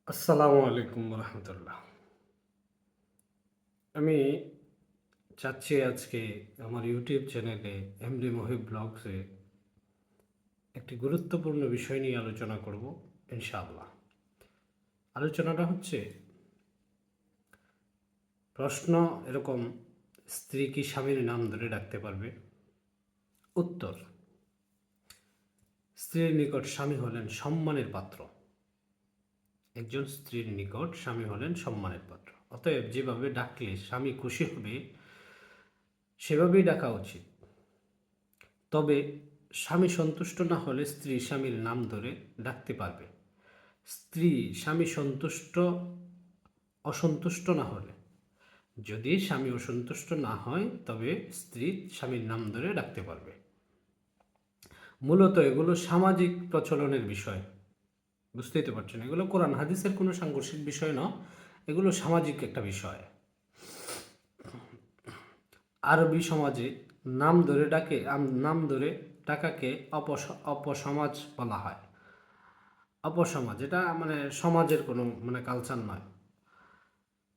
আসসালামু আলাইকুম রহমতুল্লাহ। আমি চাচ্ছি আজকে আমার ইউটিউব চ্যানেলে এমডি মহিব ব্লগসে একটি গুরুত্বপূর্ণ বিষয় নিয়ে আলোচনা করব ইনশাআল্লাহ। আলোচনাটা হচ্ছে, প্রশ্ন এরকম: স্ত্রী কি স্বামীর নাম ধরে ডাকতে পারবে? উত্তর: স্ত্রীর নিকট স্বামী হলেন সম্মানের পাত্র। একজন স্ত্রীর নিকট স্বামী হলেন সম্মানের পাত্র। অতএব যেভাবে ডাকলে স্বামী খুশি হবে সেভাবেই ডাকা উচিত। তবে স্বামী সন্তুষ্ট না হলে স্ত্রী স্বামীর নাম ধরে ডাকতে পারবে। স্ত্রী স্বামী অসন্তুষ্ট না হলে, যদি স্বামী অসন্তুষ্ট না হয় তবে স্ত্রী স্বামীর নাম ধরে ডাকতে পারবে। মূলত এগুলো সামাজিক প্রচলনের বিষয়, বুঝতেই তো পারছেন। এগুলো কোরআন হাদিসের কোনো সাংঘর্ষিক বিষয় না, এগুলো সামাজিক একটা বিষয়। আরবি সমাজে নাম ধরে ডাকাকে অপসমাজ বলা হয়। অপসমাজ, এটা মানে সমাজের কোনো কালচার নয়।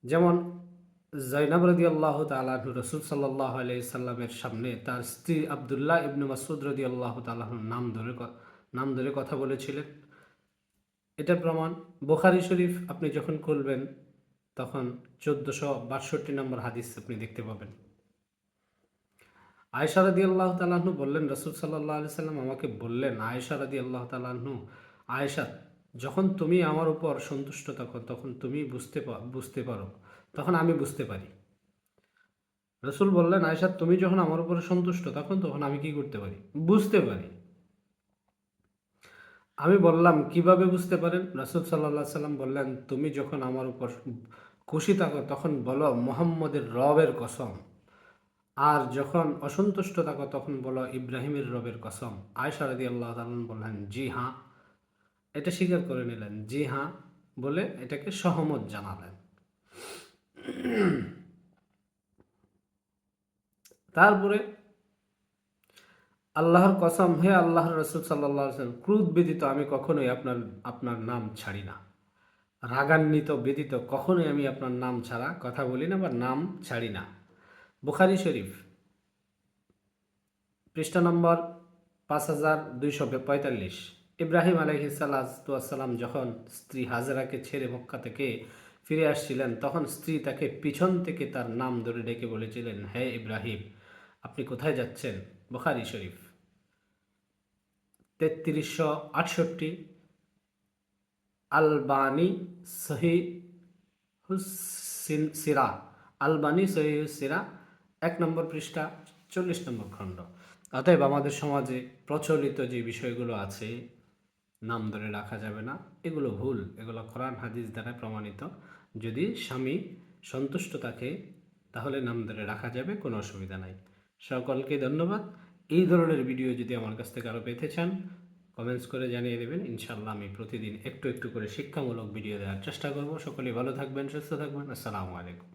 যেমন জাইনাব রাদিয়াল্লাহু তাআলা আনহু রাসূল সাল্লাল্লাহু আলাইহি সাল্লামের সামনে তার স্ত্রী আব্দুল্লাহ ইবনে মাসউদ রাদিয়াল্লাহু তাআলা আনহুর নাম ধরে কথা বলেছিলেন। এটার প্রমাণ বুখারী শরীফ আপনি যখন খুলবেন তখন 1462 নম্বর হাদিস আপনি দেখতে পাবেন। আয়েশা রাদিয়াল্লাহু তাআলা আনহু বললেন, রাসূল সাল্লাল্লাহু আলাইহি সাল্লাম আমাকে বললেন, আয়েশা রাদিয়াল্লাহু তাআলা আনহু, আয়েশা, যখন তুমি আমার উপর সন্তুষ্ট থাকো তখন তুমি বুঝতে পারো, তখন আমি বুঝতে পারি। রাসূল বললেন, আয়েশা, তুমি যখন আমার উপরে সন্তুষ্ট তখন আমি কি করতে পারি? বুঝতে পারি। আমি বললাম, কিভাবে বুঝতে পারেন? রাসূল সাল্লাল্লাহু আলাইহি সাল্লাম বললেন, তুমি যখন আমার উপর খুশি থাকো তখন বলো মুহাম্মদের রবের কসম, আর যখন অসন্তুষ্ট থাকো তখন বলো ইব্রাহিমের রবের কসম। আয়েশা রাদিয়াল্লাহু তাআলা বললেন, জি হ্যাঁ। এটা স্বীকার করে নিলেন, জি হ্যাঁ বলে এটাকে সহমত জানালেন। তারপরে আল্লাহর কসম, হে আল্লাহর রাসূল সাল্লাল্লাহু আলাইহি ওয়াসাল্লাম, ক্রোধ ব্যতীত আমি কখনোই আপনার নাম ছাড়ি না। রাগান্বিত ব্যতীত কখনোই আমি আপনার নাম ছাড়া কথা বলি না বা নাম ছাড়ি না। বুখারী শরীফ পৃষ্ঠা নম্বর 5245। ইব্রাহিম আলাইহিসসালাম যখন স্ত্রী হাজেরাকে ছেড়ে মক্কা থেকে ফিরে আসছিলেন তখন স্ত্রী তাকে পিছন থেকে তার নাম ধরে ডেকে বলেছিলেন, হে ইব্রাহিম, আপনি কোথায় যাচ্ছেন? বুখারী শরীফ 3368। আলবানী সহিহ সিরা, আলবানী সহিহ সিরা 1 নম্বর পৃষ্ঠা 40 নম্বর খণ্ড। অতএব আমাদের সমাজে প্রচলিত যে বিষয়গুলো আছে, নাম ধরে রাখা যাবে না, এগুলো ভুল। এগুলো কোরআন হাদিস দ্বারা প্রমাণিত। যদি স্বামী সন্তুষ্ট থাকে তাহলে নাম ধরে রাখা যাবে, কোনো অসুবিধা নাই। সকলকে ধন্যবাদ। এই ধরনের ভিডিও যদি আমার কাছ থেকে আরও পেতে চান, কমেন্টস করে জানিয়ে দেবেন। ইনশাআল্লাহ আমি প্রতিদিন একটু একটু করে শিক্ষামূলক ভিডিও দেওয়ার চেষ্টা করব। সকলেই ভালো থাকবেন, সুস্থ থাকবেন। আসসালামু আলাইকুম।